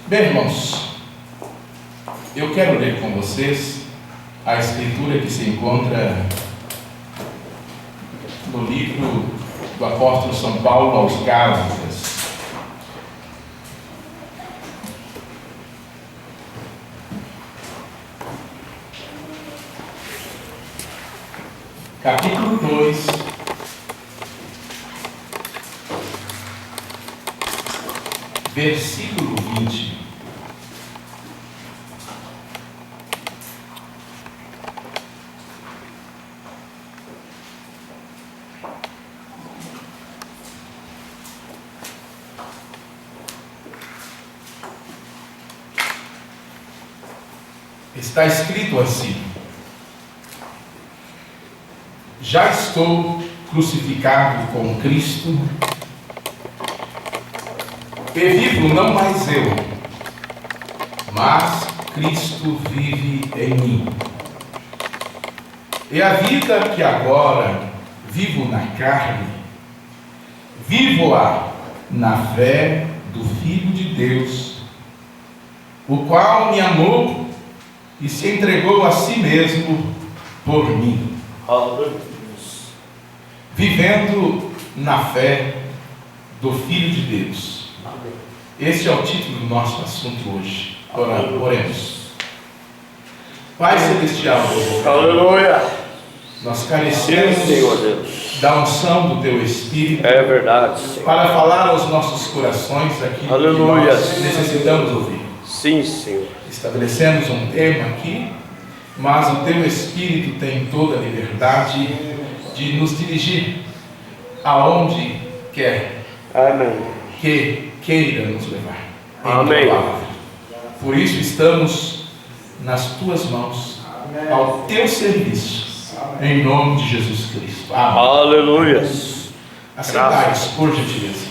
Bem, irmãos, eu quero ler com vocês a escritura que se encontra no livro do apóstolo São Paulo aos Gálatas. Capítulo 2, versículo 20. Está escrito assim: já estou crucificado com Cristo, e vivo não mais eu, mas Cristo vive em mim. E a vida que agora vivo na carne, vivo-a na fé do Filho de Deus, o qual me amou e se entregou a si mesmo por mim. Vivendo na fé do Filho de Deus. Este é o título do nosso assunto hoje. Oremos. Pai Celestial, aleluia. Nós carecemos, Senhor Deus, da unção do Teu Espírito. É verdade, Senhor. Para falar aos nossos corações aquilo Aleluia. que nós necessitamos ouvir. Sim, Senhor. Estabelecemos um tema aqui, mas o Teu Espírito tem toda a liberdade de nos dirigir aonde quer que queira nos levar. Amém. Por isso estamos nas Tuas mãos, ao Teu serviço, em nome de Jesus Cristo. Amém. Aleluia. Aceitais, por gentileza.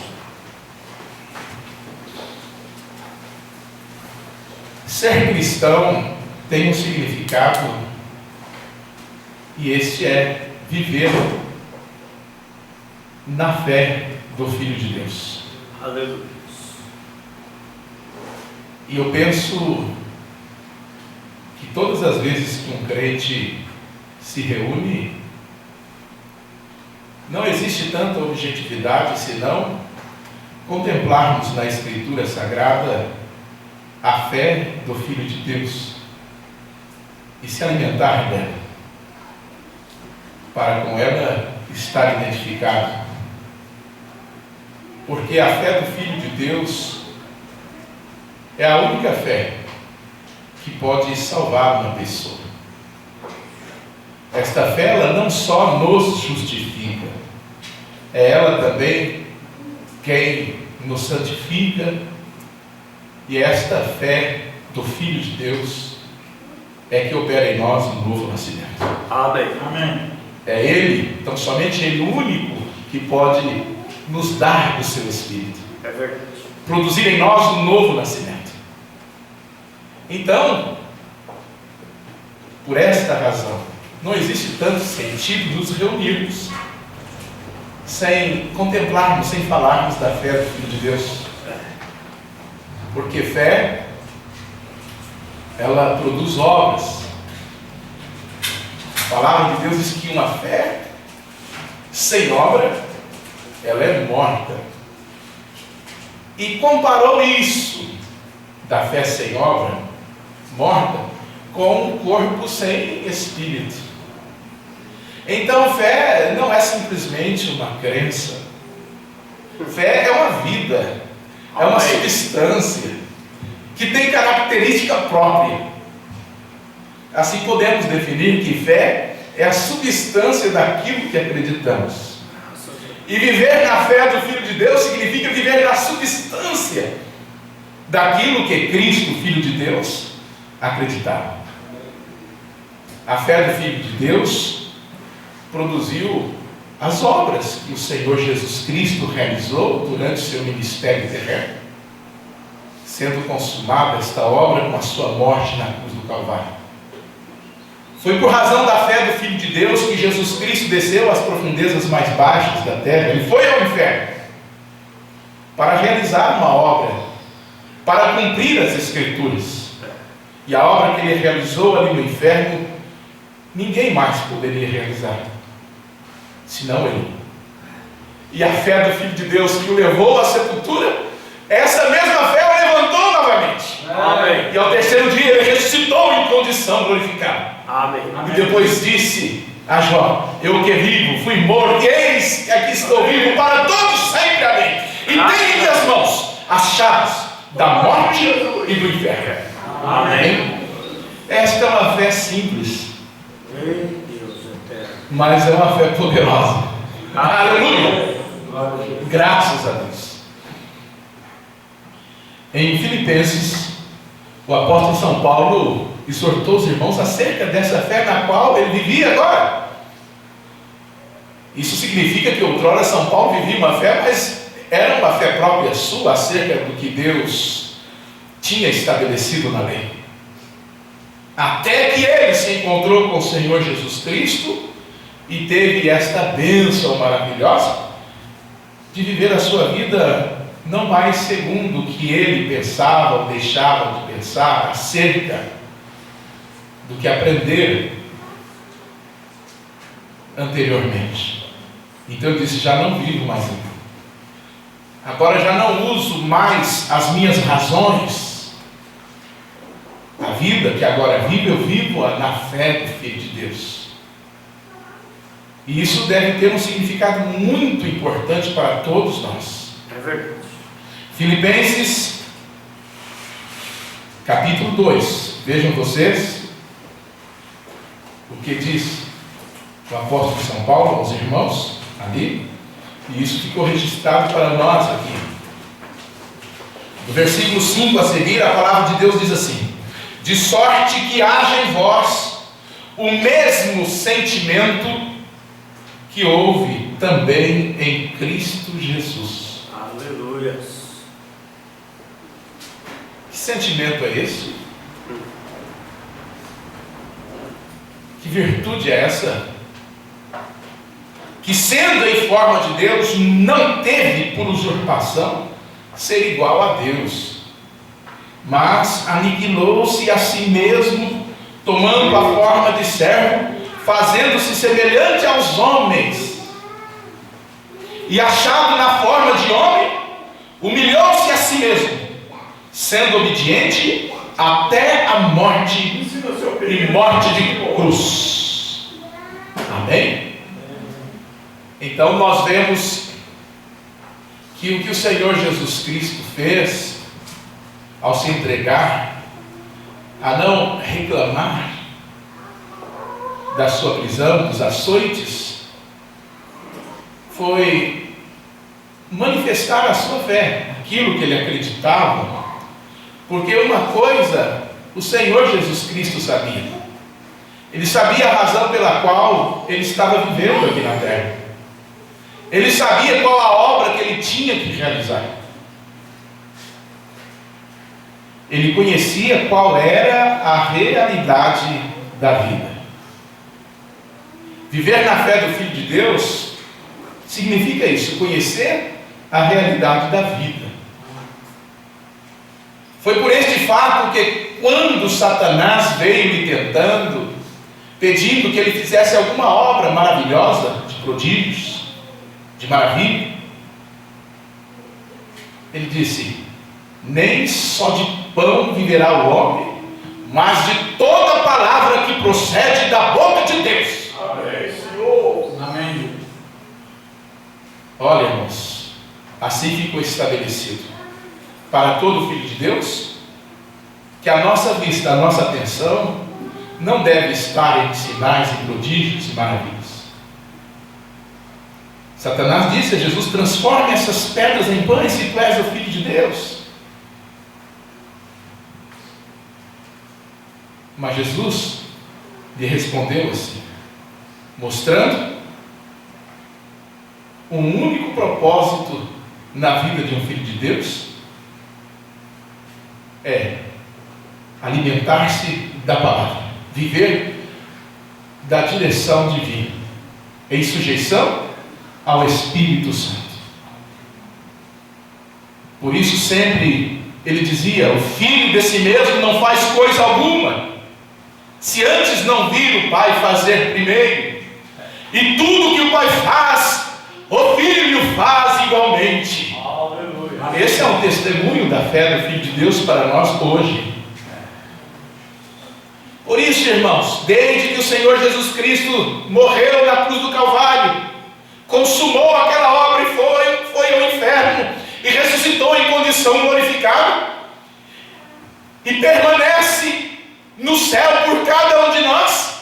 Ser cristão tem um significado, e este é viver na fé do Filho de Deus. Aleluia. E eu penso que todas as vezes que um crente se reúne, não existe tanta objetividade senão contemplarmos na Escritura Sagrada a fé do Filho de Deus e se alimentar dela, para com ela estar identificado. Porque a fé do Filho de Deus é a única fé que pode salvar uma pessoa. Esta fé, ela não só nos justifica, é ela também quem nos santifica, e esta fé do Filho de Deus é que opera em nós um novo nascimento. Amém. Amém. É Ele, então somente Ele, o único, que pode nos dar do seu Espírito, É verdade. produzir em nós um novo nascimento. Então, por esta razão, não existe tanto sentido nos reunirmos sem contemplarmos, sem falarmos da fé do Filho de Deus. Porque fé, ela produz obras. A palavra de Deus diz que uma fé sem obra, ela é morta. E comparou isso da fé sem obra, morta, com um corpo sem espírito. Então fé não é simplesmente uma crença. Fé é uma vida, é uma substância que tem característica própria. Assim podemos definir que fé é a substância daquilo que acreditamos. E viver na fé do Filho de Deus significa viver na substância daquilo que Cristo, Filho de Deus, acreditava. A fé do Filho de Deus produziu as obras que o Senhor Jesus Cristo realizou durante o seu ministério terreno, sendo consumada esta obra com a sua morte na cruz do Calvário. Foi por razão da fé do Filho de Deus que Jesus Cristo desceu às profundezas mais baixas da terra. Ele foi ao inferno para realizar uma obra, para cumprir as Escrituras. E a obra que ele realizou ali no inferno, ninguém mais poderia realizar, senão ele. E a fé do Filho de Deus que o levou à sepultura, essa mesma fé o levantou novamente. Amém. E ao terceiro dia ele ressuscitou em condição glorificada. Amém. E depois disse a Jó: eu que vivo, fui morto, e eis que aqui estou vivo para todos sempre. Amém. E tenho em minhas mãos as chaves da morte e do inferno. Amém. Esta é uma fé simples, mas é uma fé poderosa. Aleluia. Graças a Deus. Em Filipenses, o apóstolo São Paulo exortou os irmãos acerca dessa fé na qual ele vivia agora. Isso significa que outrora São Paulo vivia uma fé, mas era uma fé própria sua acerca do que Deus tinha estabelecido na lei. Até que ele se encontrou com o Senhor Jesus Cristo e teve esta bênção maravilhosa de viver a sua vida não mais segundo o que ele pensava ou deixava de pensar acerca do que aprender anteriormente. Então ele disse: já não vivo mais em mim. Agora já não uso mais as minhas razões. A vida que agora vivo, eu vivo na fé do Filho de Deus. E isso deve ter um significado muito importante para todos nós. É verdade. Filipenses, capítulo 2. Vejam vocês o que diz o apóstolo São Paulo aos irmãos ali. E isso ficou registrado para nós aqui. No versículo 5 a seguir, a palavra de Deus diz assim: de sorte que haja em vós o mesmo sentimento que houve também em Cristo Jesus. Aleluia. Que sentimento é esse? Que virtude é essa? Que sendo em forma de Deus, não teve por usurpação ser igual a Deus, mas aniquilou-se a si mesmo, tomando a forma de servo, fazendo-se semelhante aos homens, e achado na forma de homem, humilhou-se a si mesmo, sendo obediente até a morte, e morte de cruz. Amém? Então nós vemos que o que o Senhor Jesus Cristo fez ao se entregar, a não reclamar da sua prisão, dos açoites, foi manifestar a sua fé, aquilo que ele acreditava, porque uma coisa o Senhor Jesus Cristo sabia. Ele sabia a razão pela qual ele estava vivendo aqui na terra. Ele sabia qual a obra que ele tinha que realizar. Ele conhecia qual era a realidade da vida. Viver na fé do Filho de Deus significa isso, conhecer a realidade da vida. Foi por este fato que quando Satanás veio lhe tentando, pedindo que ele fizesse alguma obra maravilhosa, de prodígios, de maravilha, ele disse: nem só de pão viverá o homem, mas de toda palavra que procede da boca de Deus. Amém, Senhor. Amém. Olha, irmãos, assim ficou estabelecido para todo filho de Deus que a nossa vista, a nossa atenção não deve estar em sinais e prodígios e maravilhas. Satanás disse a Jesus: transforme essas pedras em pães se tu és o Filho de Deus. Mas Jesus lhe respondeu assim, mostrando um único propósito na vida de um filho de Deus: é alimentar-se da palavra, viver da direção divina, em sujeição ao Espírito Santo. Por isso sempre ele dizia: o filho de si mesmo não faz coisa alguma, se antes não vir o Pai fazer primeiro. E tudo que o Pai faz, o Filho faz igualmente. Aleluia. Esse é um testemunho da fé do Filho de Deus para nós hoje. Por isso, irmãos, desde que o Senhor Jesus Cristo morreu na cruz do Calvário, consumou aquela obra e foi ao inferno e ressuscitou em condição glorificada e permanece no céu por cada um de nós,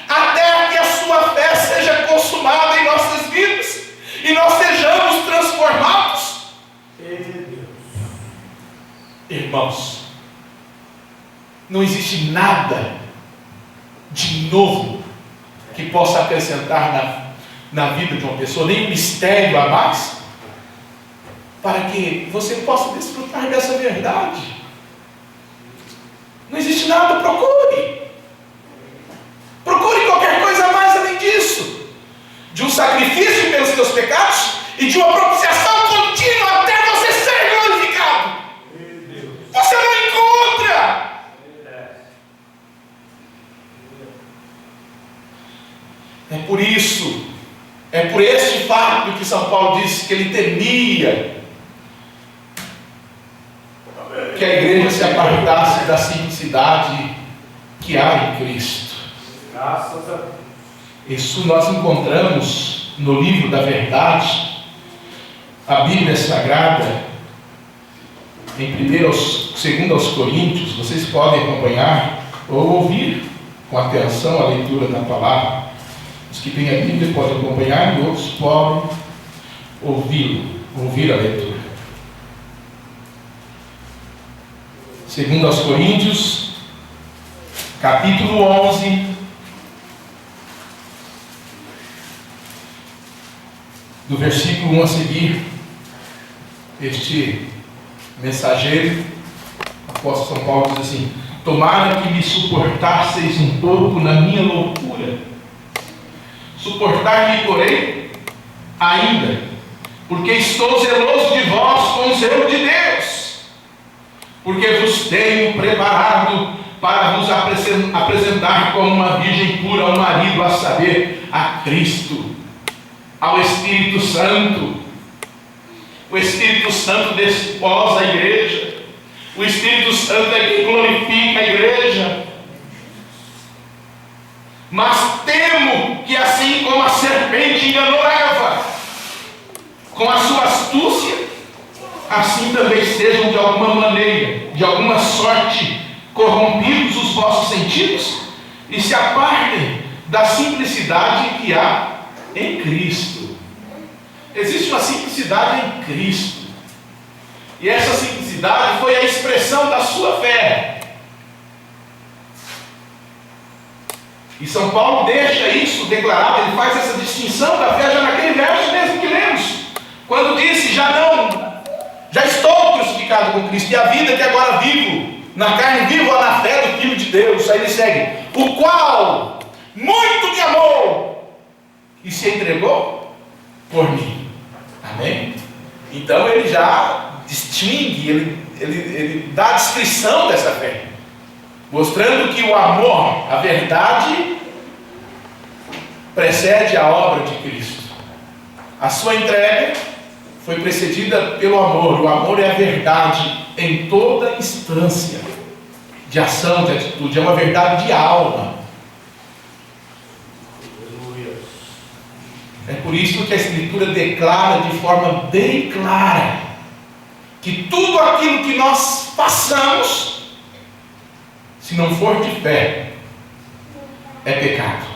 até que a sua fé seja consumada em nossas vidas e nós sejamos transformados. Irmãos, não existe nada de novo que possa acrescentar na vida de uma pessoa, nem um mistério a mais, para que você possa desfrutar dessa verdade. Não existe nada, procure qualquer coisa a mais além disso, de um sacrifício pelos seus pecados e de uma propiciação contínua até você ser glorificado. Você não encontra. É por este fato que São Paulo disse que ele temia que a igreja se apartasse da simplicidade que há em Cristo. Isso nós encontramos no livro da verdade, a Bíblia Sagrada, em 2 Coríntios. Vocês podem acompanhar ou ouvir com atenção a leitura da palavra. Os que têm a Bíblia podem acompanhar e outros podem ouvir a leitura. 2 Coríntios, capítulo 11, do versículo 1 a seguir. Este mensageiro, o apóstolo São Paulo, diz assim: tomara que me suportasseis um pouco na minha loucura. Suportar-me, porém, ainda, porque estou zeloso de vós com o zelo de Deus, porque vos tenho preparado para vos apresentar como uma virgem pura ao marido, a saber, a Cristo, ao Espírito Santo. O Espírito Santo desposa a igreja, o Espírito Santo é quem glorifica a igreja. Mas temo que, assim como a serpente enganou Eva com a sua astúcia, assim também sejam de alguma maneira, de alguma sorte, corrompidos os vossos sentidos e se apartem da simplicidade que há em Cristo. Existe uma simplicidade em Cristo, e essa simplicidade foi a expressão da sua fé. E São Paulo deixa isso declarado, ele faz essa distinção da fé já naquele verso mesmo que lemos, quando disse: já estou crucificado com Cristo, e a vida que agora vivo na carne, vivo na fé do Filho de Deus. Aí ele segue: o qual muito me amou e se entregou por mim. Amém? Então ele já distingue, ele dá a descrição dessa fé, mostrando que o amor, a verdade, precede a obra de Cristo. A sua entrega foi precedida pelo amor. O amor é a verdade em toda instância de ação, de atitude. É uma verdade de alma. É por isso que a Escritura declara de forma bem clara que tudo aquilo que nós façamos, se não for de fé, é pecado.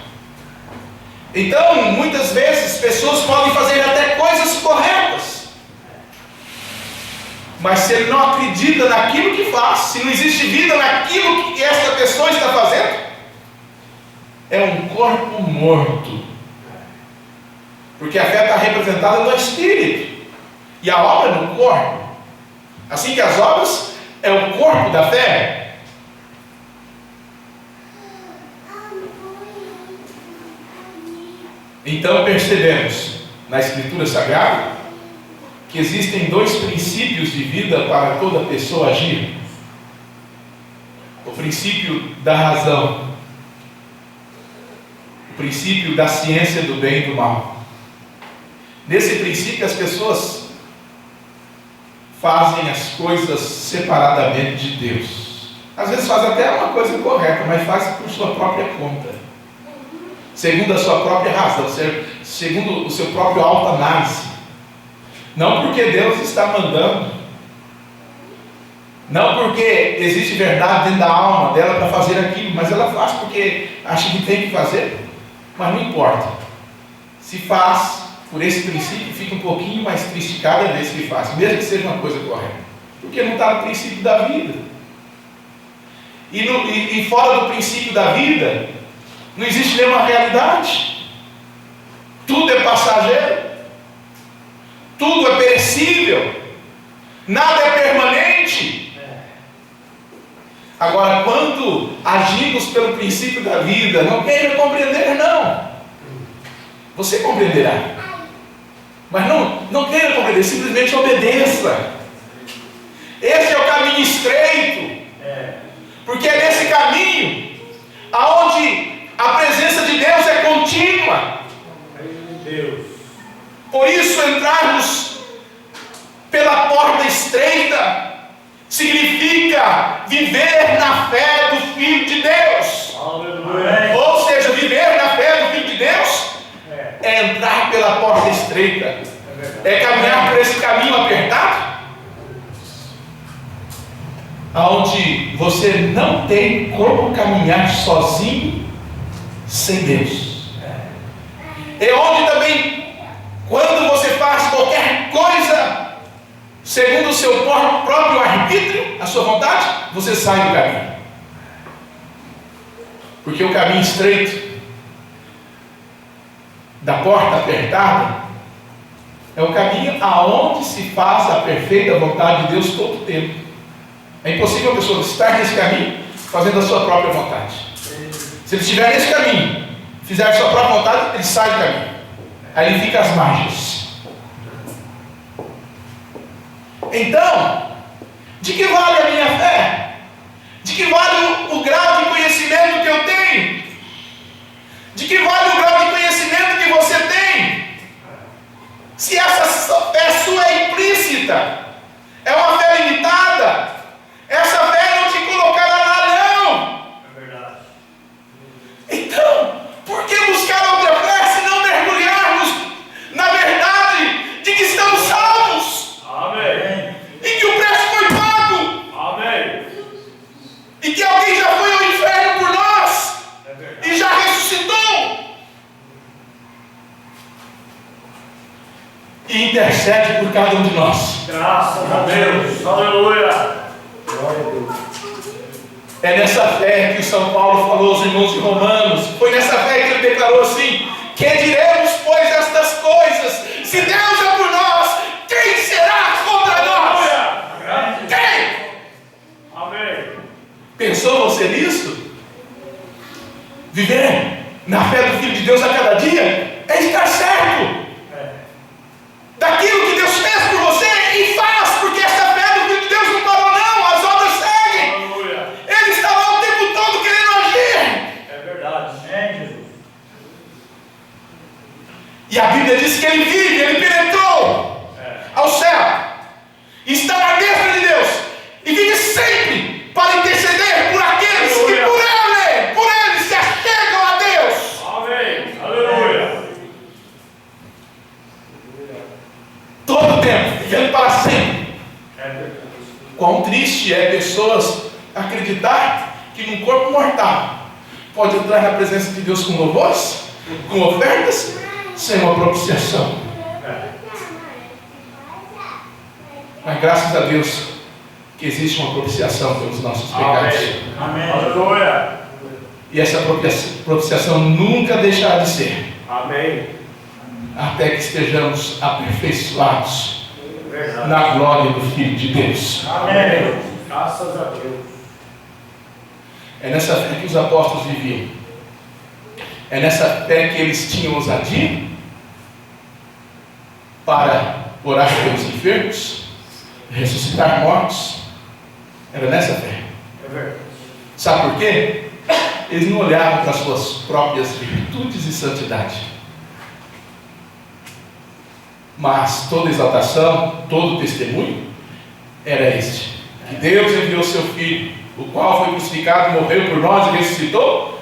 Então, muitas vezes, pessoas podem fazer até coisas corretas, mas se ele não acredita naquilo que faz, se não existe vida naquilo que esta pessoa está fazendo, é um corpo morto. Porque a fé está representada no Espírito, e a obra no corpo. Assim que as obras é o corpo da fé. Então percebemos na Escritura Sagrada que existem dois princípios de vida para toda pessoa agir. O princípio da razão, o princípio da ciência do bem e do mal. Nesse princípio, as pessoas fazem as coisas separadamente de Deus. Às vezes fazem até uma coisa correta, mas fazem por sua própria conta, segundo a sua própria razão, segundo o seu próprio autoanálise. Não porque Deus está mandando, não porque existe verdade dentro da alma dela para fazer aquilo, mas ela faz porque acha que tem que fazer. Mas não importa, se faz por esse princípio, fica um pouquinho mais triste cada vez que faz, mesmo que seja uma coisa correta, porque não está no princípio da vida. E fora do princípio da vida, não existe nenhuma realidade. Tudo é passageiro, tudo é perecível, nada é permanente. Agora, quando agimos pelo princípio da vida, não queira compreender, não. Você compreenderá, mas não queira compreender, simplesmente obedeça. Esse é o caminho estreito, porque é nesse caminho aonde a presença de Deus é contínua. Por isso, entrarmos pela porta estreita significa viver na fé do Filho de Deus. Aleluia. Ou seja, viver na fé do Filho de Deus é entrar pela porta estreita, é caminhar por esse caminho apertado, onde você não tem como caminhar sozinho sem Deus. É onde também, quando você faz qualquer coisa segundo o seu próprio arbítrio, a sua vontade, você sai do caminho. Porque o caminho estreito da porta apertada é o caminho aonde se faz a perfeita vontade de Deus todo o tempo. É impossível a pessoa estar nesse caminho fazendo a sua própria vontade. Se ele estiver nesse caminho, fizer a sua própria vontade, ele sai do caminho. Aí ele fica às margens. Então, de que vale a minha fé? De que vale o grau de conhecimento que eu tenho? De que vale o grau de conhecimento que você tem? Se essa fé sua é implícita, é uma fé limitada, essa fé não te colocará lá, não. É verdade. Então, por que buscar outra fé se não mergulharmos na verdade de que estamos salvos? Amém. E que o preço foi pago. Amém. E que alguém já foi ao inferno por nós e já ressuscitou e intercede por cada um de nós. Graças a Deus. Aleluia. É nessa fé que o São Paulo falou aos irmãos de Romanos. Foi nessa fé que ele declarou assim: que diremos, pois, estas coisas? Se Deus é por nós, quem será contra nós? Quem? Amém. Pensou você nisso? Viver na fé do Filho de Deus a cada dia é estar certo daquilo que Deus fez por você e faz, porque essa fé do Filho de Deus não parou, não. As obras seguem. Aleluia. Ele está lá o tempo todo querendo agir. É verdade. Jesus. E a Bíblia diz que ele vive, ele penetrou ao céu, está na destra de Deus e vive sempre para interceder por aqueles que por ele se achegam a Deus. Amém. Aleluia. Todo o tempo, vivendo para sempre. Quão triste é pessoas acreditar que num corpo mortal pode entrar na presença de Deus com louvores, com ofertas, sem uma propiciação. Mas graças a Deus que existe uma propiciação pelos nossos pecados. Amém. Aleluia. E essa propiciação nunca deixará de ser. Amém. Até que estejamos aperfeiçoados na glória do Filho de Deus. Amém. Graças a Deus. É nessa fé que os apóstolos viviam. É nessa fé que eles tinham ousadia para orar pelos enfermos, ressuscitar mortos. Era nessa fé. É verdade. Sabe por quê? Eles não olhavam para as suas próprias virtudes e santidade. Mas toda exaltação, todo testemunho era este: que Deus enviou seu Filho, o qual foi crucificado, morreu por nós e ressuscitou,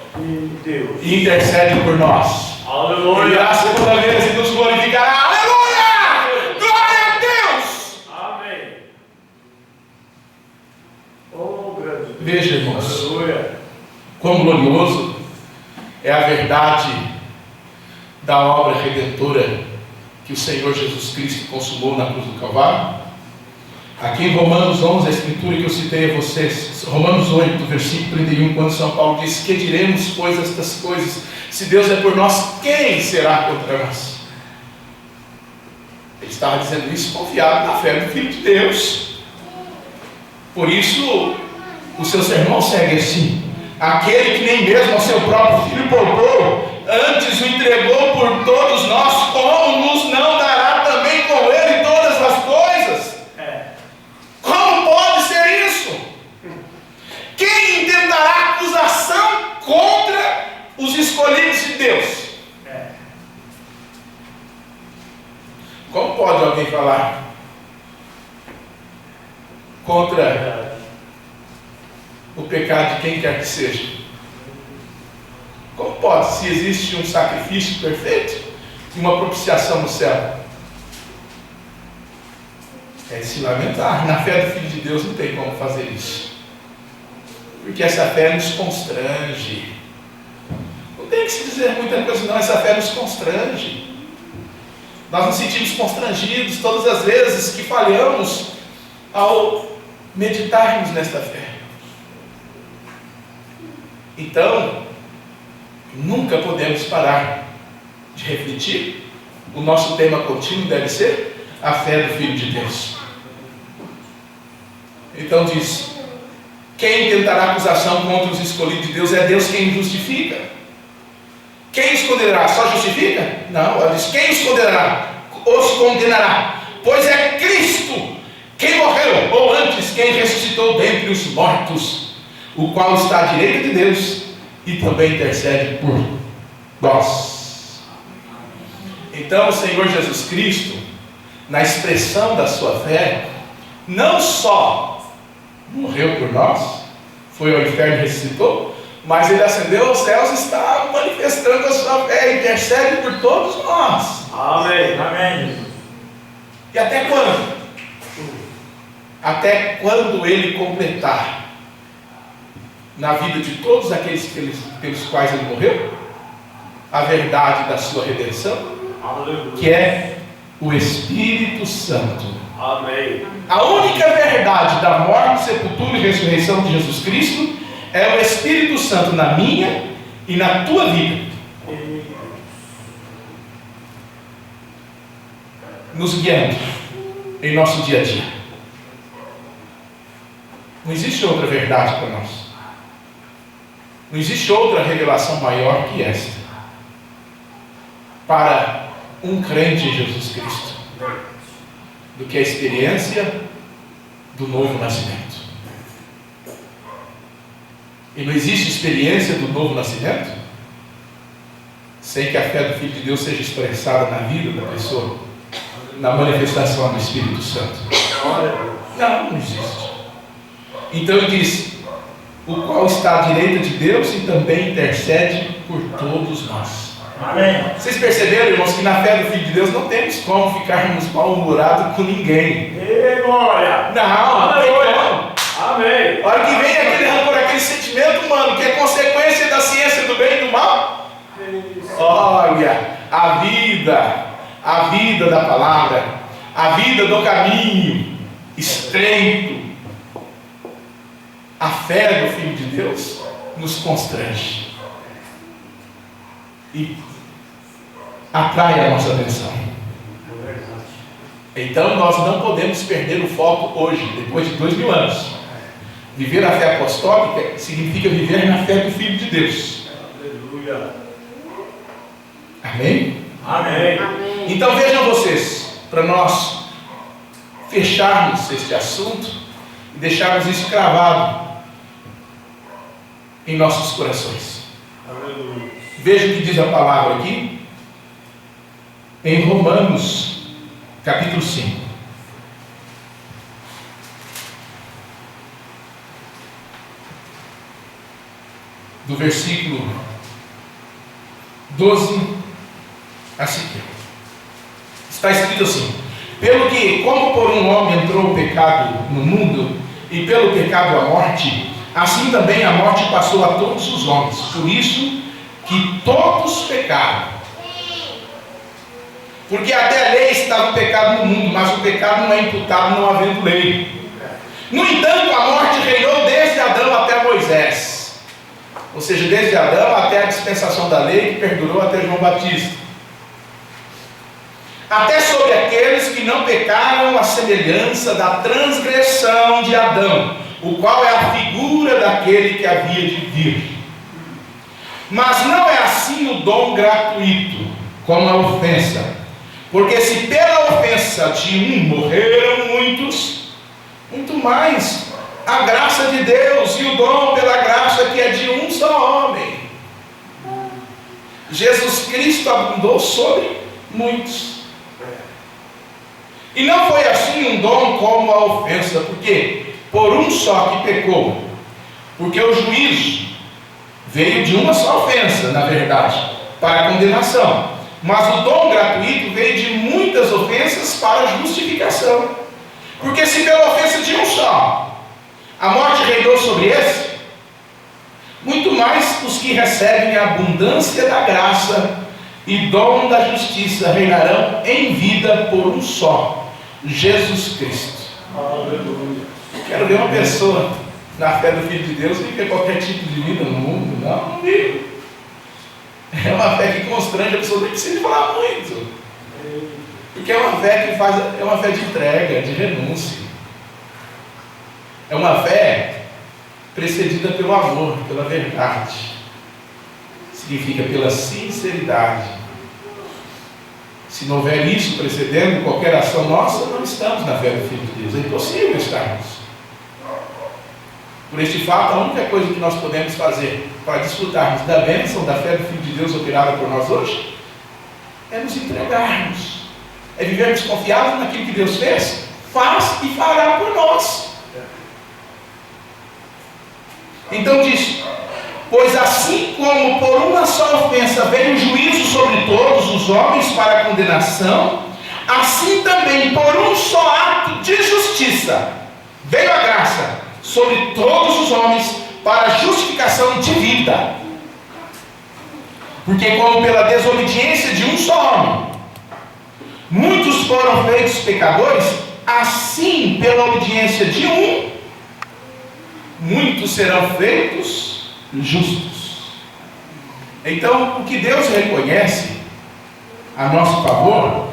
Deus. e intercede por nós. Ele Aleluia. virá a segunda vez e nos glorificará. Aleluia! Glória a Deus! Amém. Oh, grande Deus. Veja, irmãos, Aleluia. quão glorioso é a verdade da obra redentora que o Senhor Jesus Cristo consumou na cruz do Calvário. Aqui em Romanos 11, a escritura que eu citei a vocês, Romanos 8, versículo 31, quando São Paulo diz: que diremos, pois, estas coisas? Se Deus é por nós, quem será contra nós? Ele estava dizendo isso confiado na fé do Filho de Deus. Por isso, o seu sermão segue assim: aquele que nem mesmo ao seu próprio Filho poupou, antes o entregou por todos nós, como nos não dará também com ele todas as coisas? Como pode ser isso? Quem intentará acusação contra os escolhidos de Deus? Como pode alguém falar contra o pecado de quem quer que seja? Como pode, se existe um sacrifício perfeito e uma propiciação no céu? É de se lamentar. Na fé do Filho de Deus não tem como fazer isso, porque essa fé nos constrange. Não tem que se dizer muita coisa não, essa fé nos constrange. Nós nos sentimos constrangidos todas as vezes que falhamos ao meditarmos nesta fé. Então, nunca podemos parar de refletir. O nosso tema contínuo deve ser a fé do Filho de Deus. Então diz: quem tentará acusação contra os escolhidos de Deus? É Deus quem justifica. Quem os condenará? Só justifica? Não, ela diz: quem os condenará? Os condenará. Pois é Cristo quem morreu, ou antes, quem ressuscitou dentre os mortos, o qual está à direita de Deus e também intercede por nós. Então o Senhor Jesus Cristo, na expressão da sua fé, não só morreu por nós, foi ao inferno e ressuscitou, mas ele ascendeu aos céus e está manifestando a sua fé, intercede por todos nós. Amém. Amém. E até quando? Até quando ele completar na vida de todos aqueles pelos quais ele morreu a verdade da sua redenção, que é o Espírito Santo. Amém. A única verdade da morte, sepultura e ressurreição de Jesus Cristo é o Espírito Santo na minha e na tua vida, nos guiando em nosso dia a dia. Não existe outra verdade para nós. Não existe outra revelação maior que esta para um crente em Jesus Cristo do que a experiência do novo nascimento. E não existe experiência do novo nascimento sem que a fé do Filho de Deus seja expressada na vida da pessoa, na manifestação do Espírito Santo. Não existe. Então ele diz: o qual está à direita de Deus e também intercede por todos nós. Amém. Vocês perceberam, irmãos, que na fé do Filho de Deus não temos como ficarmos mal-humorados com ninguém. E glória. Não tem como. Amém. A hora que vem aquele rancor, aquele sentimento humano que é consequência da ciência do bem e do mal, olha, a vida da palavra, a vida do caminho estreito, a fé do Filho de Deus nos constrange e atrai a nossa atenção. Então nós não podemos perder o foco hoje, depois de 2000 anos. Viver a fé apostólica significa viver na fé do Filho de Deus. Aleluia. Amém? Amém. Então vejam vocês, para nós fecharmos este assunto e deixarmos isso cravado em nossos corações. Aleluia. Veja o que diz a palavra aqui em Romanos capítulo 5. Do versículo 12 a seguir. Está escrito assim: pelo que, como por um homem entrou o pecado no mundo, e pelo pecado a morte, assim também a morte passou a todos os homens. Por isso que todos pecaram. Porque até a lei estava o pecado no mundo, mas o pecado não é imputado não havendo lei. No entanto, a morte reinou desde Adão até Moisés. Ou seja, desde Adão até a dispensação da lei, que perdurou até João Batista. Até sobre aqueles que não pecaram, a semelhança da transgressão de Adão, o qual é a figura daquele que havia de vir. Mas não é assim o dom gratuito, como a ofensa. Porque se pela ofensa de um morreram muitos, muito mais a graça de Deus e o dom pela graça que é de um só homem, Jesus Cristo, abundou sobre muitos. E não foi assim um dom como a ofensa, porque por um só que pecou, porque o juízo veio de uma só ofensa, na verdade, para a condenação, mas o dom gratuito veio de muitas ofensas para a justificação. Porque se pela ofensa de um só a morte reinou sobre esse, muito mais os que recebem a abundância da graça e dom da justiça reinarão em vida por um só, Jesus Cristo. Aleluia. Quero ver uma pessoa na fé do Filho de Deus viver qualquer tipo de vida no mundo? Não vive. É uma fé que constrange a pessoa, nem precisa falar muito. Porque é uma fé que é uma fé de entrega, de renúncia. É uma fé precedida pelo amor, pela verdade. Significa pela sinceridade. Se não houver isso precedendo qualquer ação nossa, não estamos na fé do Filho de Deus. É impossível estarmos. Por este fato, a única coisa que nós podemos fazer para desfrutarmos da bênção da fé do Filho de Deus operada por nós hoje é nos entregarmos, é vivermos confiados naquilo que Deus fez, faz e fará por nós. Então diz: pois assim como por uma só ofensa veio o juízo sobre todos os homens para a condenação, assim também por um só ato de justiça veio a graça sobre todos os homens para a justificação de vida. Porque como pela desobediência de um só homem muitos foram feitos pecadores, assim pela obediência de um muitos serão feitos justos. Então, o que Deus reconhece a nosso favor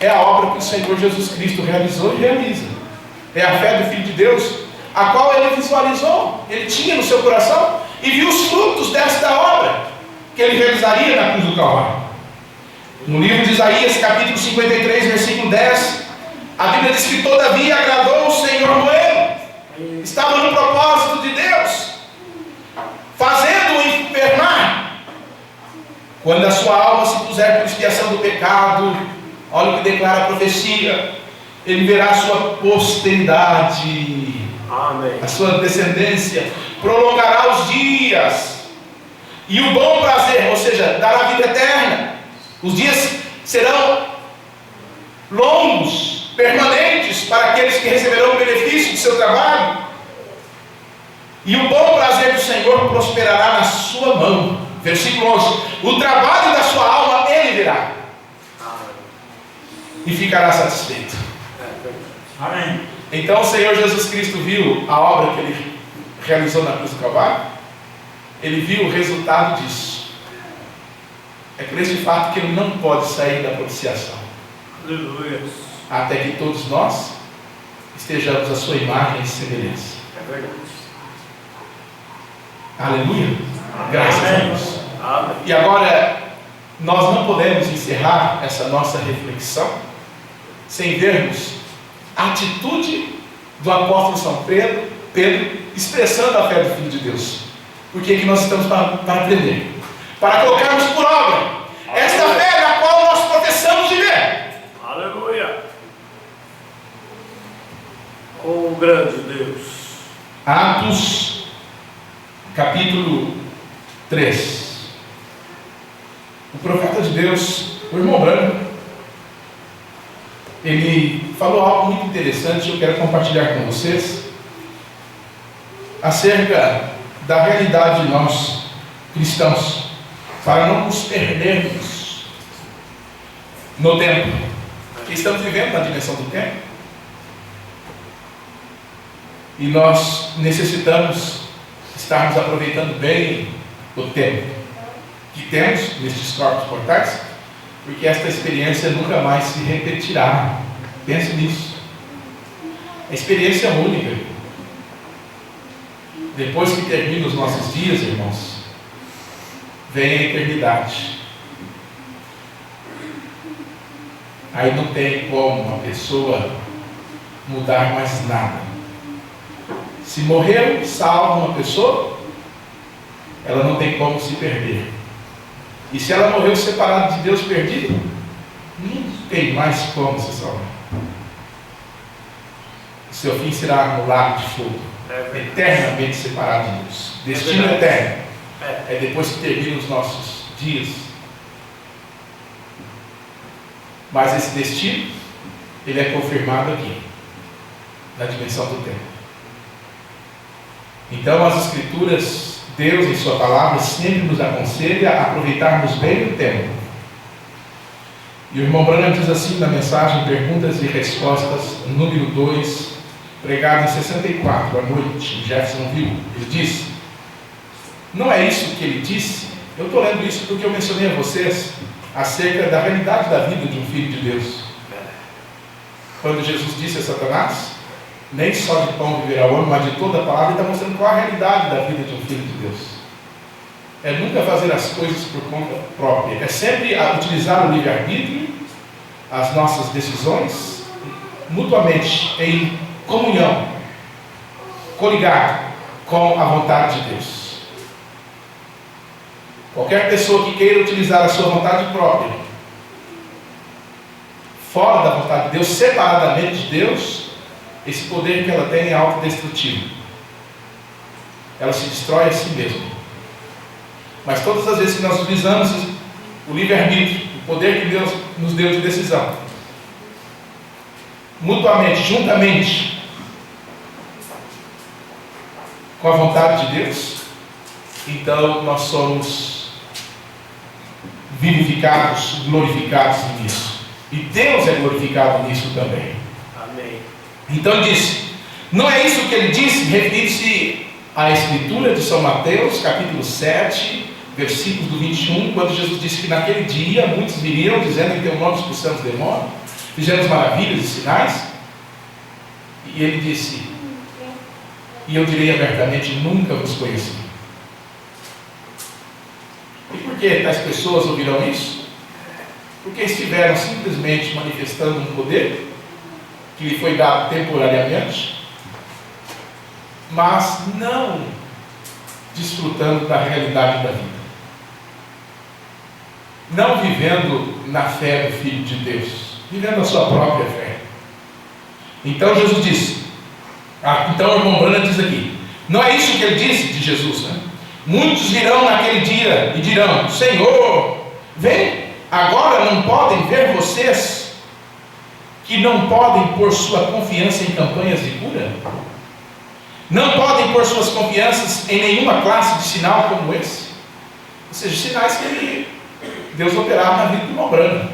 é a obra que o Senhor Jesus Cristo realizou e realiza. É a fé do Filho de Deus, a qual ele visualizou, ele tinha no seu coração e viu os frutos desta obra que ele realizaria na cruz do Calvário. No livro de Isaías, capítulo 53, versículo 10, a Bíblia diz que todavia agradou o Senhor no ele, estava no propósito de Deus, fazendo-o enfermar. Quando a sua alma se puser por expiação do pecado, olha o que declara a profecia: ele verá a sua posteridade, amém, a sua descendência, prolongará os dias, e o bom prazer, ou seja, dará vida eterna. Os dias serão longos, permanentes, para aqueles que receberão o benefício do seu trabalho, e o bom prazer do Senhor prosperará na sua mão. Versículo 11: o trabalho da sua alma ele verá, e ficará satisfeito. Amém. Então o Senhor Jesus Cristo viu a obra que ele realizou na cruz do Calvário, ele viu o resultado disso. É por esse fato que ele não pode sair da propiciação. Aleluia. Até que todos nós estejamos à sua imagem e semelhança. É verdade. Aleluia. Graças a Deus. Amém. E agora, nós não podemos encerrar essa nossa reflexão sem vermos a atitude do apóstolo São Pedro expressando a fé do Filho de Deus. Porque que nós estamos para aprender, para colocarmos por obra esta fé na qual nós professamos viver. Aleluia. Oh, grande Deus. Atos, capítulo 3. O profeta de Deus, o irmão Branco, ele falou algo muito interessante, eu quero compartilhar com vocês, acerca da realidade de nós, cristãos, para não nos perdermos no tempo, porque estamos vivendo na dimensão do tempo, e nós necessitamos estarmos aproveitando bem o tempo que temos nestes corpos mortais, porque esta experiência nunca mais se repetirá. Pense nisso. A experiência é única. Depois que termina os nossos dias, irmãos, vem a eternidade. Aí não tem como uma pessoa mudar mais nada. Se morreu, salva uma pessoa, ela não tem como se perder. E se ela morreu separada de Deus, perdida, não tem mais como se salvar. O seu fim será no lago de fogo, eternamente separado de Deus. Destino eterno. É depois que terminam os nossos dias. Mas esse destino, ele é confirmado aqui, na dimensão do tempo. Então as Escrituras, Deus em sua palavra sempre nos aconselha a aproveitarmos bem o tempo. E o irmão Branham diz assim na mensagem Perguntas e Respostas, número 2, pregado em 64, à noite, em Jeffersonville. Ele diz: não é isso que ele disse? Eu estou lendo isso porque eu mencionei a vocês acerca da realidade da vida de um filho de Deus. Quando Jesus disse a Satanás: nem só de pão viverá o homem, mas de toda a palavra, ele está mostrando qual a realidade da vida de um filho de Deus. É nunca fazer as coisas por conta própria, é sempre utilizar o livre-arbítrio, as nossas decisões, mutuamente, em comunhão, coligado com a vontade de Deus. Qualquer pessoa que queira utilizar a sua vontade própria, fora da vontade de Deus, separadamente de Deus, esse poder que ela tem é autodestrutivo. Ela se destrói a si mesma. Mas todas as vezes que nós utilizamos o livre-arbítrio, o poder que Deus nos deu de decisão, mutuamente, juntamente com a vontade de Deus, então nós somos vivificados, glorificados nisso. E Deus é glorificado nisso também. Amém. Então ele disse, não é isso que ele disse, referindo-se à Escritura de São Mateus, capítulo 7, versículos do 21, quando Jesus disse que naquele dia muitos viriam dizendo em teu nome expulsamos demônios, fizemos maravilhas e sinais, e ele disse, e eu direi abertamente, nunca vos conheci. E por que tais pessoas ouvirão isso? Porque estiveram simplesmente manifestando um poder que lhe foi dado temporariamente, mas não desfrutando da realidade da vida, não vivendo na fé do Filho de Deus, vivendo a sua própria fé. Então Jesus disse, então o irmão Branham diz aqui, não é isso que ele disse de Jesus, né? Muitos virão naquele dia e dirão, Senhor, vem, agora não podem ver vocês que não podem pôr sua confiança em campanhas de cura? Não podem pôr suas confianças em nenhuma classe de sinal como esse? Ou seja, sinais que Deus operava na vida do irmão Branham,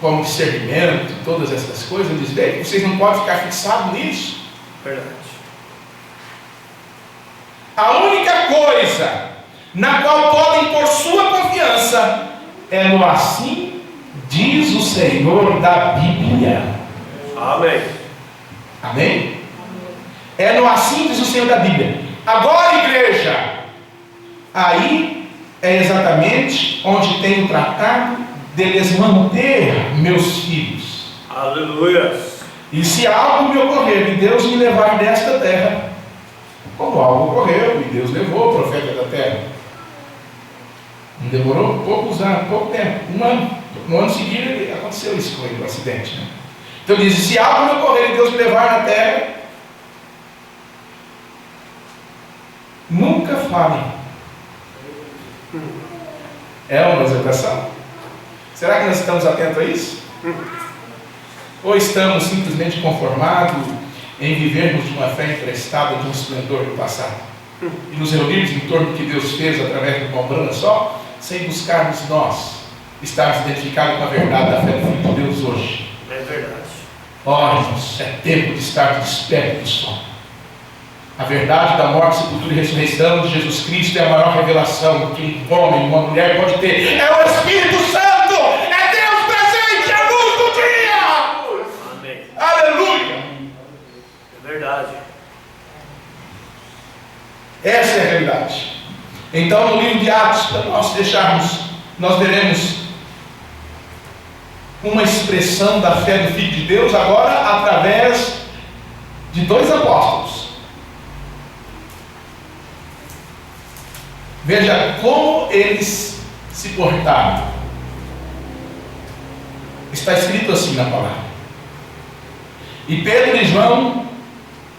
como discernimento, todas essas coisas. Ele diz, bem, vocês não podem ficar fixados nisso. Verdade. A única coisa na qual podem pôr sua confiança é no assim diz o Senhor da Bíblia. Amém. Amém? É no assim diz o Senhor da Bíblia. Agora, igreja, aí é exatamente onde tenho tratado de lhes manter, meus filhos. Aleluia. E se algo me ocorrer e Deus me levar desta terra, como algo ocorreu e Deus levou o profeta da terra. Não demorou pouco tempo, um ano. No ano seguinte aconteceu isso com ele, um acidente. Né? Então ele diz: se algo me ocorrer e Deus me levar na terra, nunca fale. É uma exortação? Será que nós estamos atentos a isso? Ou estamos simplesmente conformados em vivermos de uma fé emprestada de um esplendor do passado? E nos reunirmos em torno do que Deus fez através de uma ombrana só, sem buscarmos nós estarmos identificados com a verdade da fé do Filho de Deus hoje? É verdade. Órgãos, é tempo de estar desperto do sono. A verdade da morte, sepultura e ressurreição de Jesus Cristo é a maior revelação que um homem e uma mulher pode ter. É o Espírito Santo! É Deus presente, a luz do dia! Amém. Aleluia! É verdade. Essa é a realidade. Então, no livro de Atos, para nós deixarmos, nós veremos uma expressão da fé do Filho de Deus, agora através de dois apóstolos. Veja como eles se portaram. Está escrito assim na palavra: e Pedro e João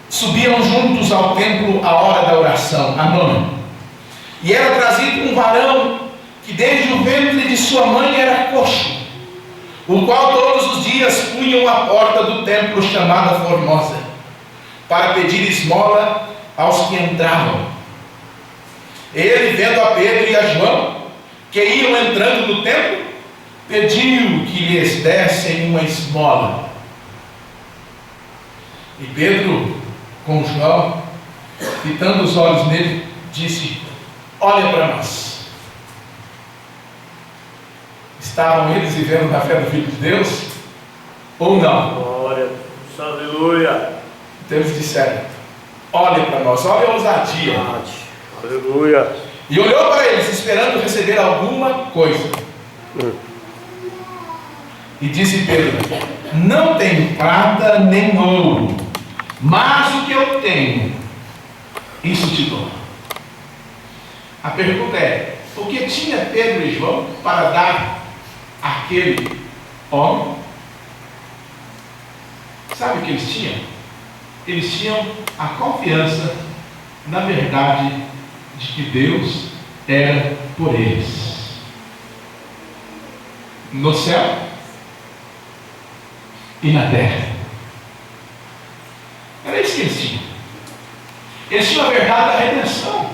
subiam juntos ao templo à hora da oração, à nona. E era trazido um varão que desde o ventre de sua mãe era coxo, o qual todos os dias punham à porta do templo chamada Formosa, para pedir esmola aos que entravam. Ele, vendo a Pedro e a João, que iam entrando no templo, pediu que lhes dessem uma esmola. E Pedro, com João, fitando os olhos nele, disse: olha para nós. Estavam eles vivendo na fé do Filho de Deus? Ou não? Glória a Deus. Aleluia. Então eles disseram: olha para nós, olha a ousadia. Aleluia. E olhou para eles, esperando receber alguma coisa. E disse Pedro: não tenho prata nem ouro, mas o que eu tenho, isso te dou. A pergunta é: o que tinha Pedro e João para dar àquele homem? Sabe o que eles tinham? Eles tinham a confiança na verdade de que Deus era por eles. No céu e na terra. Era isso que eles tinham. Eles tinham a verdade da redenção.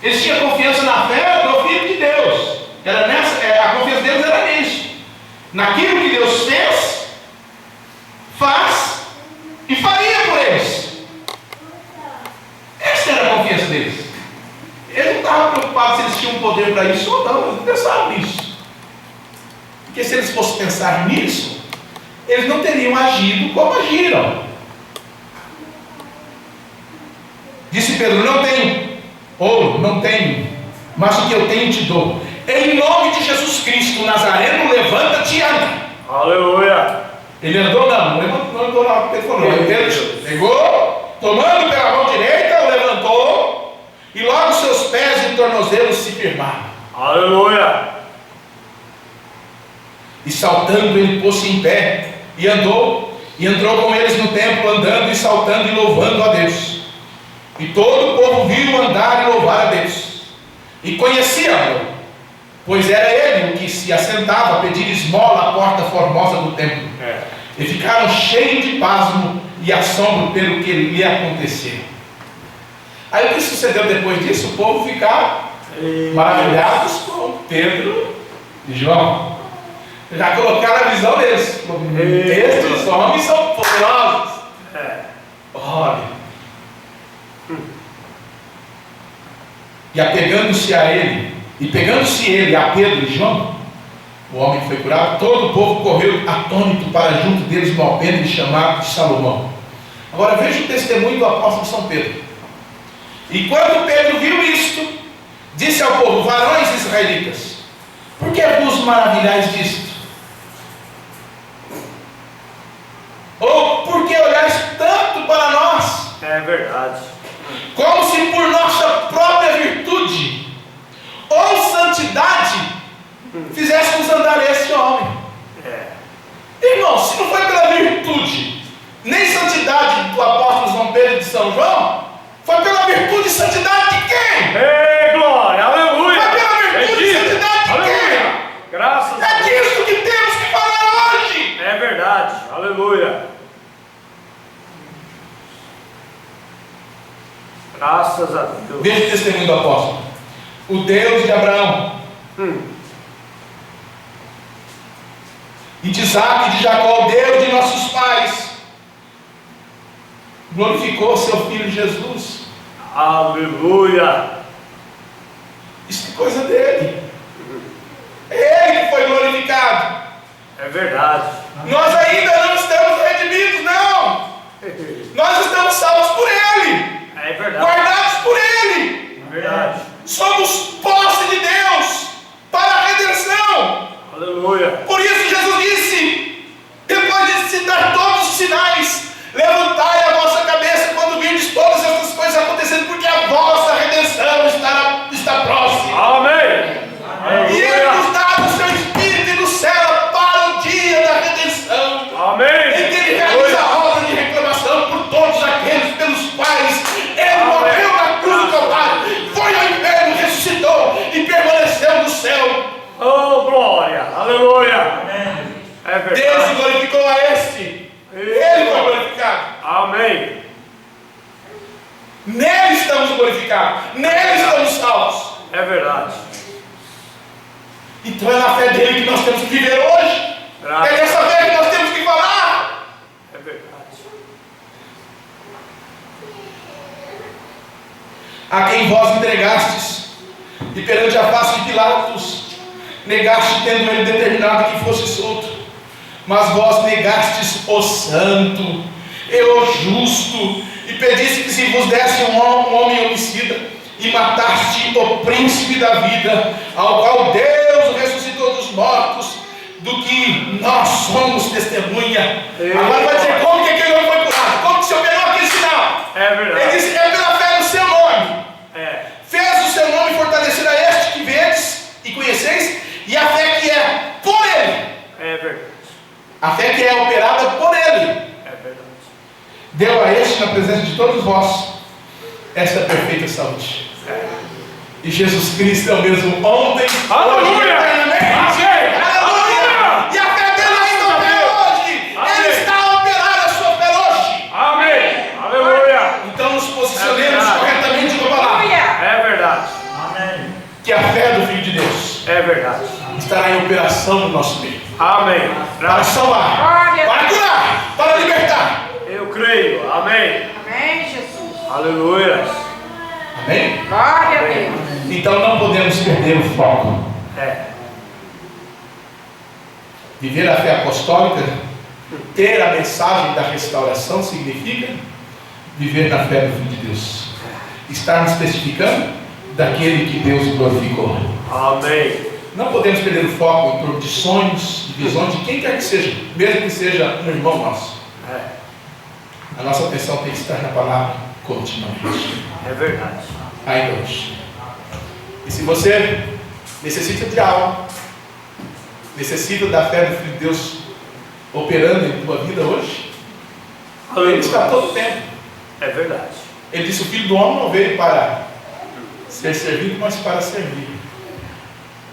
Eles tinham confiança na fé do Filho de Deus. Era a confiança deles era nisso. Naquilo que Deus fez, faz e faria por eles. Essa era a confiança deles. Eles não estavam preocupados se eles tinham poder para isso ou não. Eles não pensavam nisso. Porque se eles fossem pensar nisso, eles não teriam agido como agiram. Disse Pedro: não tenho ouro, não tenho, mas o que eu tenho te dou. Em nome de Jesus Cristo Nazareno, levanta-te e anda. Aleluia. Ele andou não andou na hora que ele falou. Pedro pegou, tomando pela mão direita, o levantou, e logo seus pés e tornozelos se firmaram. Aleluia. E saltando ele pôs-se em pé, e andou, e entrou com eles no templo, andando e saltando e louvando a Deus. E todo o povo viu andar e louvar a Deus, e conhecia-o, pois era ele o que se assentava a pedir esmola à porta formosa do templo. E ficaram cheios de pasmo e assombro pelo que lhe aconteceu. Aí o que sucedeu depois disso? O povo ficaram maravilhados com Pedro e João. Já colocaram a visão deles. Estes homens são poderosos. Olha. E apegando-se a ele, e pegando-se ele a Pedro e João, o homem foi curado. Todo o povo correu atônito para junto deles no alpendre chamado de Salomão. Agora veja o testemunho do apóstolo São Pedro. E quando Pedro viu isto, disse ao povo: varões israelitas, por que vos maravilhais disto? Ou por que olhais tanto para nós? É verdade. Como se por nossa própria virtude ou santidade fizéssemos andar este homem. Irmão, se não foi pela virtude nem santidade do apóstolo João Pedro de São João, foi pela virtude e santidade de quem? Ei, glória, aleluia! Foi pela virtude e santidade de aleluia! Graças a quem? É Deus. disso que temos que falar hoje. É verdade, aleluia! Graças a Deus. Veja o testemunho do apóstolo. O Deus de Abraão e de Isaac e de Jacó, o Deus de nossos pais, glorificou seu filho Jesus. Aleluia! Isso é coisa dele. É ele que foi glorificado. É verdade. Nós ainda não estamos redimidos, não. Nós estamos salvos por ele, É verdade. guardados por ele. É verdade. Somos posse de Deus para a redenção. Aleluia. Por isso Jesus disse, depois de citar todos os sinais: levantai a vossa cabeça quando virdes todas essas coisas acontecendo, porque a vossa redenção está próxima. Amém. E Ele nos dá o seu Espírito do céu para o dia da redenção, Amém. em que Ele realiza a obra de reclamação por todos aqueles pelos quais Ele morreu na cruz do Calvário, foi ao inferno, ressuscitou e permaneceu no céu. Oh, glória. Aleluia. É Deus verdade. glorificou a este. Ele foi glorificado. Amém. Nele estamos glorificados. Nele estamos salvos. É verdade. Então é na fé dele que nós temos que viver hoje. É nessa fé que nós temos que falar. É verdade. A quem vós entregastes, e perante a face de Pilatos negaste, tendo ele determinado que fosse solto. Mas vós negastes o santo e o justo, e pediste que se vos desse um homem homicida, e mataste o príncipe da vida, ao qual Deus ressuscitou dos mortos, do que nós somos testemunha. Agora vai dizer como que aquele homem foi curado, como que se operou aquele sinal. É verdade. Ele disse: é pela fé no seu nome. É. Fez o seu nome fortalecer a este que vedes e conheceis, e a fé que é por ele, É verdade. a fé que é operada por ele, É verdade. deu a este, na presença de todos vós, esta perfeita saúde. E Jesus Cristo é o mesmo ontem, hoje e Aleluia! eternamente. Amém! Aleluia! E a fé dele ainda opera hoje. Amém! Ele está a operar a sua fé hoje. Amém. Aleluia. Então nos posicionemos É verdade. corretamente com a palavra, É verdade. Amém. que a fé do Filho de Deus É verdade. estará em operação no nosso meio, Amém. para salvar, para curar, para libertar. Eu creio. Amém. Amém, Jesus. Aleluia. Amém? Glória a Deus. Então não podemos perder o foco. É. Viver a fé apostólica, ter a mensagem da restauração, significa viver na fé do Filho de Deus. Estarmos testificando daquele que Deus glorificou. Amém. Não podemos perder o foco em torno de sonhos, de visões, de quem quer que seja, mesmo que seja um irmão nosso. É. A nossa atenção tem que estar na palavra continuamente, É verdade. ainda hoje. E se você necessita de algo, necessita da fé do Filho de Deus operando em tua vida hoje, ele está todo o tempo. É verdade. Ele disse: o Filho do Homem não veio para ser servido, mas para servir.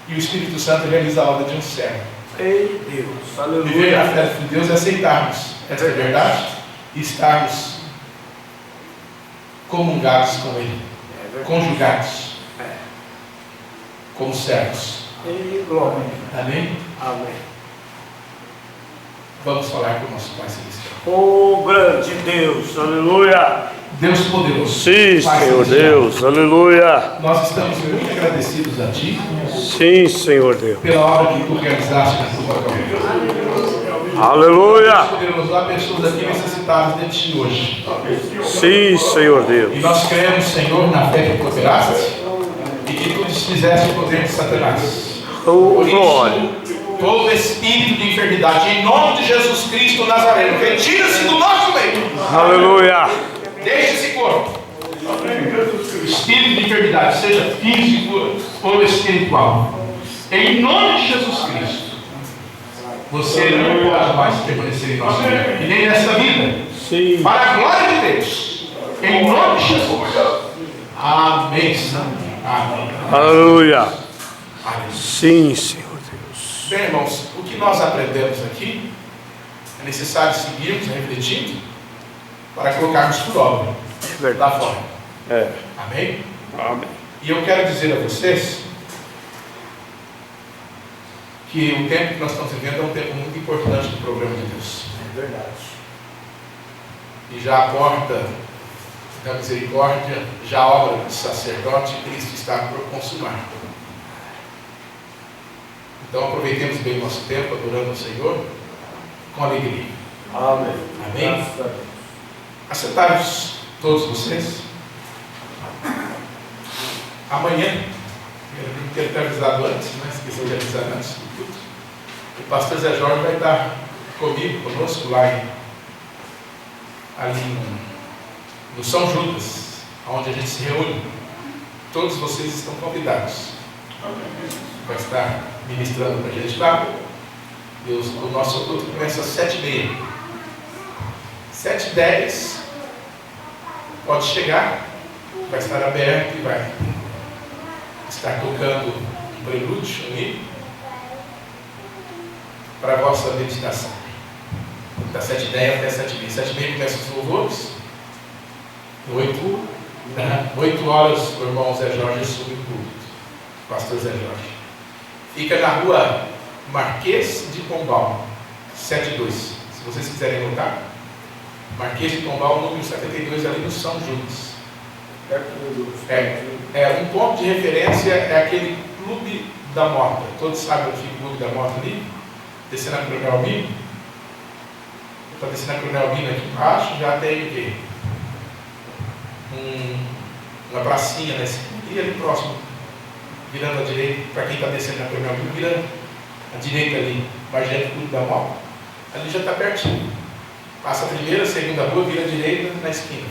E o Espírito Santo realiza a obra de um servo. Ei, Deus. Viver na Aleluia. fé do Filho de Deus é aceitarmos essa verdade e estarmos comungados com Ele, É verdade. conjugados É. como servos. Ei, glória. Amém? Amém. Vamos falar com o nosso Pai Celestial. Oh, grande Deus. Aleluia. Deus poderoso. Sim, Pai Senhor celestial, Deus. Aleluia. nós estamos muito agradecidos a Ti Sim, Senhor Deus. pela obra que Tu realizaste na Tua caminhada. Aleluia. Poderoso, há pessoas aqui necessitadas de Ti hoje. Sim, Senhor Deus. E nós cremos, Senhor, na fé que Tu operaste e que Tu desfizeste o poder de Satanás. Oh, Por isso, glória. todo espírito de enfermidade, em nome de Jesus Cristo Nazareno, retira-se do nosso meio. Aleluia. Deixe esse corpo. Espírito de enfermidade, seja físico ou espiritual, em nome de Jesus Cristo, você não pode mais permanecer em nosso meio, e nem nessa vida. Sim. Para a glória de Deus, em nome de Jesus. Amém. Amém. Aleluia. Amém. Sim, Senhor Deus. Bem, irmãos, o que nós aprendemos aqui é necessário seguirmos refletindo para colocarmos por obra É verdade. da forma. É. Amém? Amém. E eu quero dizer a vocês que o tempo que nós estamos vivendo é um tempo muito importante do programa de Deus. É verdade. E já a porta da misericórdia, já a obra do sacerdote, Cristo está por consumar. Então aproveitemos bem o nosso tempo adorando o Senhor com alegria. Amém. Amém? Graças a Deus. Assentados todos vocês. Amanhã, eu quero ter avisado antes, né? Esqueci de avisar antes do culto. O pastor Zé Jorge vai estar comigo, conosco lá ali no São Judas, onde a gente se reúne. Todos vocês estão convidados. Vai estar ministrando para a gente lá. O nosso culto começa às 7h30. 7h10 pode chegar, vai estar aberto e vai estar tocando um prelúdio, um hino, para a vossa meditação. Da 7h10 até 7h30. 7h30 começa os louvores. 8 horas o irmão Zé Jorge assume o culto. Pastor Zé Jorge. Fica na rua Marquês de Pombal, 72. Se vocês quiserem notar, Marquês de Pombal, número 72, ali no São Judas. Um ponto de referência é aquele Clube da Mota. Todos sabem onde fica o Clube da Mota ali? Descendo a Coronel Albino. Está descendo a Coronel Albino aqui embaixo, já tem o quê? Uma pracinha na esquina, e ali próximo, virando à direita, para quem está descendo a Coronel Albino, virando à direita ali, margem do Clube da Mota, ali já está pertinho. Passa a primeira, segunda rua, vira à direita na esquina.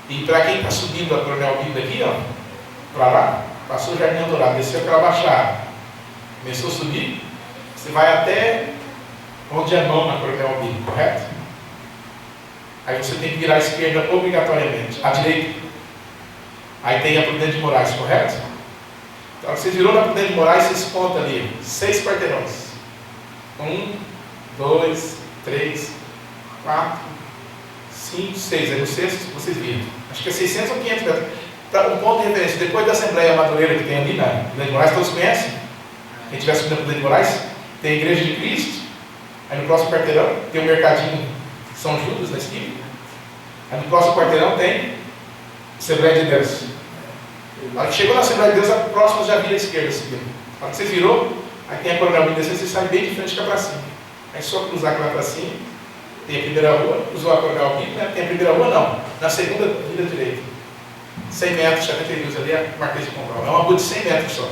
E para quem está subindo a Coronel Albino aqui, ó, para lá, passou o Jardim Dourado, desceu aquela baixada, começou a subir, você vai até onde é mão na Coronel Albino, correto? Aí você tem que virar à esquerda obrigatoriamente, à direita. Aí tem a Prudente de Moraes, correto? Então você virou na Prudente de Moraes, você conta ali 6 quarteirões. 1, 2, 3, 4, 5, 6. Aí no sexto vocês viram. Acho que é 600 ou 500 metros. Para um ponto de referência, depois da Assembleia Madureira que tem ali na Prudente de Moraes, todos conhecem? Quem estiver subindo a Prudente de Moraes, tem a Igreja de Cristo. Aí no próximo quarteirão tem o Mercadinho São Judas na esquina. Aí no próximo quarteirão tem Assembleia de Deus. Na hora que chegou na Assembleia de Deus, a próxima já vira à esquerda seguindo. Na hora que você virou, aí tem a Coronel Albino descendo, você sai bem de frente com a pracinha. Aí só cruzar aquela pracinha, tem a primeira rua, cruzou a Coronel Albino, né? Tem a primeira rua não, na segunda vira à direita. 100 metros, 72 ali é Marquês de Pombal. É uma rua de 100 metros só.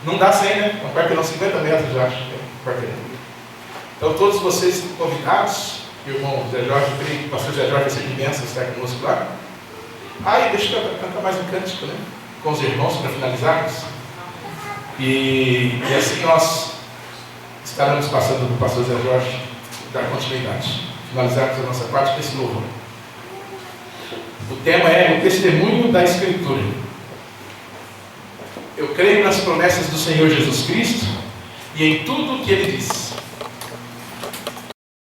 Não dá 100, né? É um quarteirão 50 metros já, acho que é um quarteirão. Então todos vocês estão convidados, o irmão Zé Jorge, o pastor Zé Jorge vai ser de bênção estar conosco lá. E deixa eu cantar mais um cântico, né? Com os irmãos para finalizarmos. E assim nós estaremos passando para o pastor Zé Jorge dar continuidade. Finalizarmos a nossa parte com esse louvor. O tema é o testemunho da Escritura. Eu creio nas promessas do Senhor Jesus Cristo e em tudo o que Ele diz.